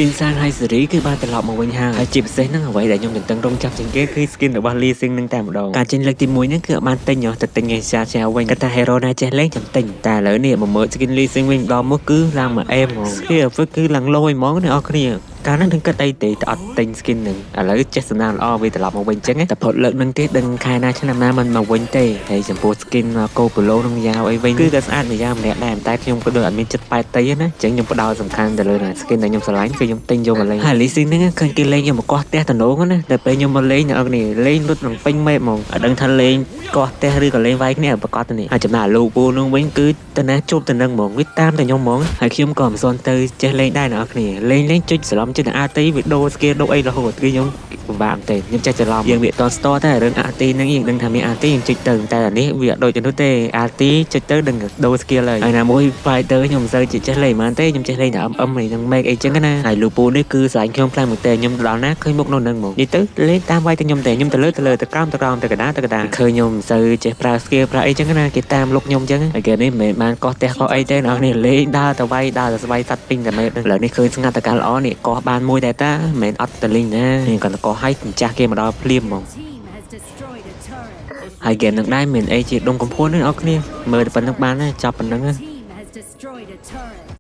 skin សាងហើយសេរីគឺបានត្រឡប់មកវិញហើយជាពិសេសហ្នឹងអ្វីដែលខ្ញុំទន្ទឹងរង់ចាំជាងគេគឺ skin របស់ Lee Sin នឹងតែម្ដងការចេញលើកទី1ហ្នឹងគឺអត់បានទិញទៅទិញឯសាជាវិញគាត់ថា hero ណាចេះលេងចាំទិញតែឥឡូវនេះមកមើល skin Lee Sin វិញដល់មកគឺឡើងមកអេមហ្មងគឺឡើងលយហ្មងអ្នកនរគ្នាកាលហ្នឹងនឹងគិតអីទេតែអត់ទិញ skin ហ្នឹងឥឡូវចេះសំណាងល្អវាត្រឡប់មកវិញចឹងតែផុតលើកហ្នឹងទេដឹងខែណាឆ្នាំណាមិនមកវិញទេហើយចំពោះ skin កូប៉ូឡូនឹងយ៉ាវអីវិញគឺតែស្អាតម្យ៉ាងម្នាក់ដែរតែខ្ញុំក៏ដូចអត់មានចិត្តប៉ែតទេណាចឹងខ្ញុំផ្ដោតសំខាន់ទៅលើ skin ដែលខ្ញុំស្រឡាញ់គឺខ្ញុំទិញយកមកលេងហើយ Lee Sin ហ្នឹងឃើញគេលេងយកមកកោះផ្ទះតំណងណាតែពេលខ្ញុំមកលេងអ្នកនរគ្នាលេងលុតនឹងពេញមេហ្មងអត់ដឹងថាលេងកោះផ្ទះឬក៏លេងវាយគ្នាប្រកបទៅនេះហើយចំណាលោកពូនឹងវិញគឺទៅណាជួបទៅនឹងហ្មងវាតាមតែខ្ញុំហ្មងហើយខ្ញុំក៏មិនស្ទាន់ទៅចេះលេងដែរអ្នកនរគ្នាលេងចុចសឡំចិត្តអាទីវីដេអូស្គីដូអីរហូតគឺខ្ញុំពិបាកទេខ្ញុំចេះច្រឡំយើងវាអត់ស្តតែរឿងអាទីហ្នឹងយើងដឹងថាមានអាទីយើងចុចទៅតែអានេះវាអត់ដូចទៅនោះទេអាទីចុចទៅដឹងដូរ skill ហើយណាមួយ fighter ខ្ញុំមិនសូវចេះលេងហ្មងទេខ្ញុំចេះលេងតែអឹមហ្នឹង make អីចឹងណាហើយលោកពូនេះគឺស្រាញ់ខ្ញុំខ្លាំងមែនទេខ្ញុំទៅដល់ណាឃើញមុខនោះហ្នឹងហ្មងនិយាយទៅលេងតាមវាយទៅខ្ញុំទេខ្ញុំទៅលើទៅក្រោមទៅកណ្ដាលឃើញខ្ញុំមិនសូវចេះប្រើ skill ប្រើអីចឹងណាគេតាមលុកខ្ញុំចឹងហើយគេនេះមិនមែនបានកោះផ្ទះកោះអីទេអ្នកនេះលេងដើរទៅវាយដើរទៅស្វ័យសัตว์ពេញតែមែនឥឡូវនេះឃើញស្ងាត់តកាល្អនេះកោះបានមួយតែតាមិនមែនអត់តលីងណានេះគាត់កោះឲ្យម្ចាស់គេមកដល់ភ្លាមហ្មងហើយគេនឹងដែរមានអីជាដុំកំភួននេះអ្នកគ្នាមើលតែប៉ុណ្្នឹងបានចប់ប៉ុណ្្នឹង